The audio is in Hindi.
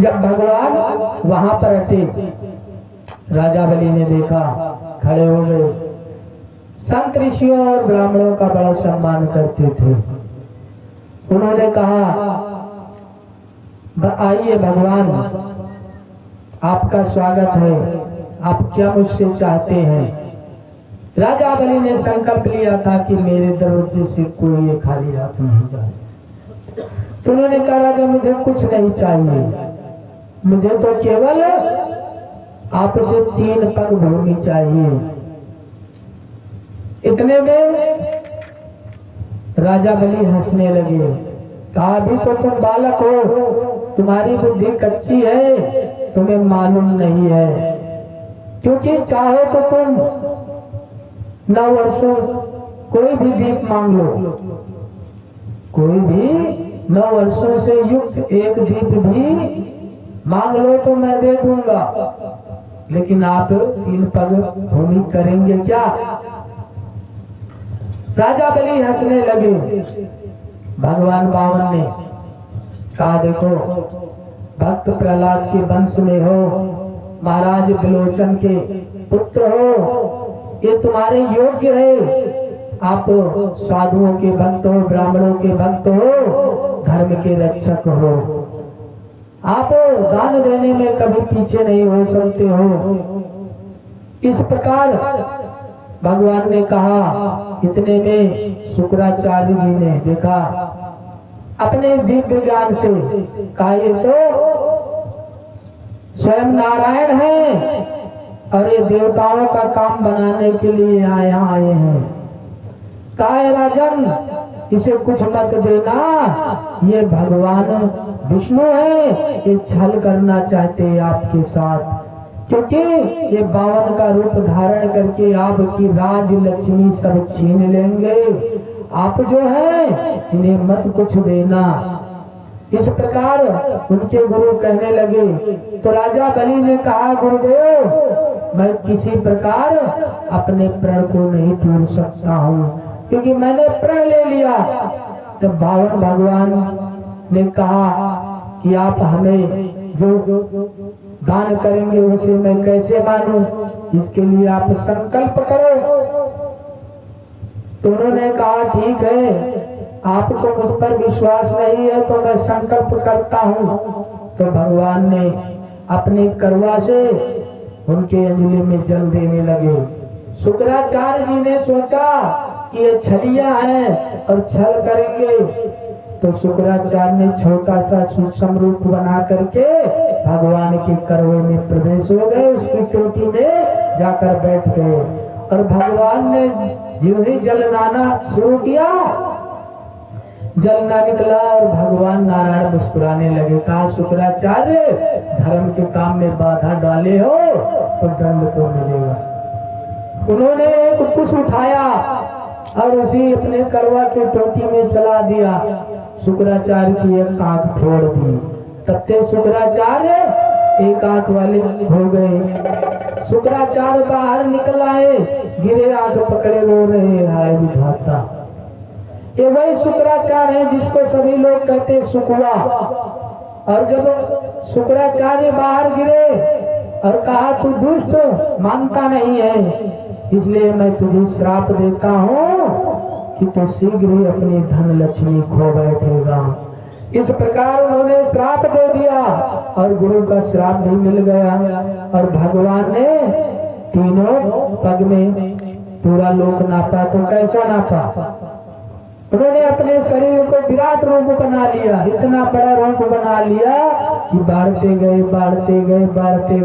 जब भगवान वहां पर हटे, राजा बलि ने देखा, खड़े हो गए। संत ऋषियों और ब्राह्मणों का बड़ा सम्मान करते थे। उन्होंने कहा, आइए भगवान, आपका स्वागत है, आप क्या मुझसे चाहते हैं? राजा बलि ने संकल्प लिया था कि मेरे दरवाजे से कोई ये खाली हाथ नहीं जा सकता। तो उन्होंने कहा, राजा मुझे कुछ नहीं चाहिए, मुझे तो केवल आपसे 3 पग भूमि चाहिए। इतने में राजा बलि हंसने लगे, कहा, अभी तो तुम बालक हो, तुम्हारी बुद्धि कच्ची है, तुम्हें मालूम नहीं है, क्योंकि चाहो तो तुम 9 वर्षों कोई भी दीप मांग लो, कोई भी 9 वर्षों से युक्त एक दीप भी मांग लो तो मैं दे दूंगा, लेकिन आप 3 पग भूमि करेंगे क्या? राजा बलि हंसने लगे। भगवान बामन ने कहा, देखो, भक्त प्रहलाद के वंश में हो, महाराज विलोचन के पुत्र हो, ये तुम्हारे योग्य है। आप साधुओं के भक्त हो, ब्राह्मणों के भक्त हो, धर्म के रक्षक हो, आप दान देने में कभी पीछे नहीं हो सकते हो। इस प्रकार भगवान ने कहा। इतने में शुक्राचार्य जी ने देखा, अपने दिव्य ज्ञान से कहा, ये तो स्वयं नारायण है और ये देवताओं का काम बनाने के लिए यहाँ आए हैं। कहा, राजन, इसे कुछ मत देना, ये भगवान विष्णु है, ये छल करना चाहते हैं आपके साथ, क्योंकि ये 52 का रूप धारण करके आपकी राज लक्ष्मी सब छीन लेंगे। आप जो है इन्हें मत कुछ देना। इस प्रकार उनके गुरु कहने लगे। तो राजा बलि ने कहा, गुरुदेव, मैं किसी प्रकार अपने प्रण को नहीं तोड़ सकता हूँ, क्योंकि मैंने प्रण ले लिया। जब 52 भगवान ने कहा कि आप हमें जो दान करेंगे उसे मैं कैसे मानूं, इसके लिए आप संकल्प करो। तो उन्होंने कहा, ठीक है, आपको मुझ पर विश्वास नहीं है तो मैं संकल्प करता हूँ। तो भगवान ने अपने करवा से उनके अंजलि में जल देने लगे। शुक्राचार्य जी ने सोचा कि ये छलिया हैं और छल करेंगे, तो शुक्राचार्य ने छोटा सा सूक्ष्म रूप बना करके भगवान के करवे में प्रवेश हो गए, उसकी टोटी में जाकर बैठ गए। और भगवान ने जो ही जलनाना शुरू किया, जल ना निकला और भगवान नारायण मुस्कुराने लगे। कहा, शुक्राचार्य, धर्म के काम में बाधा डाले हो तो दंड तो मिलेगा। उन्होंने एक कुश उठाया और उसी अपने करवा की टोटी में चला दिया। शुक्राचार्य की एक आंख फोड़ दी। तब ते शुक्राचार्य एक आंख वाले हो गए। शुक्राचार्य बाहर निकल आए, गिरे, आंख पकड़े रो रहे, हाय विधाता। ये वही शुक्राचार्य है जिसको सभी लोग कहते सुकवा। और जब शुक्राचार्य बाहर गिरे और कहा, तू दुष्ट, मानता नहीं है, इसलिए मैं तुझे श्राप देता हूँ कि तू शीघ्र ही अपनी धन लक्ष्मी खो बैठेगा। इस प्रकार उन्होंने श्राप दे दिया और गुरु का श्राप भी मिल गया। और भगवान ने तीनों पग में पूरा लोक नापा। तो कैसा नापा? उन्होंने अपने शरीर को विराट रूप बना लिया, इतना बड़ा रूप बना लिया कि बढ़ते गए, बढ़ते गए, बढ़ते गए।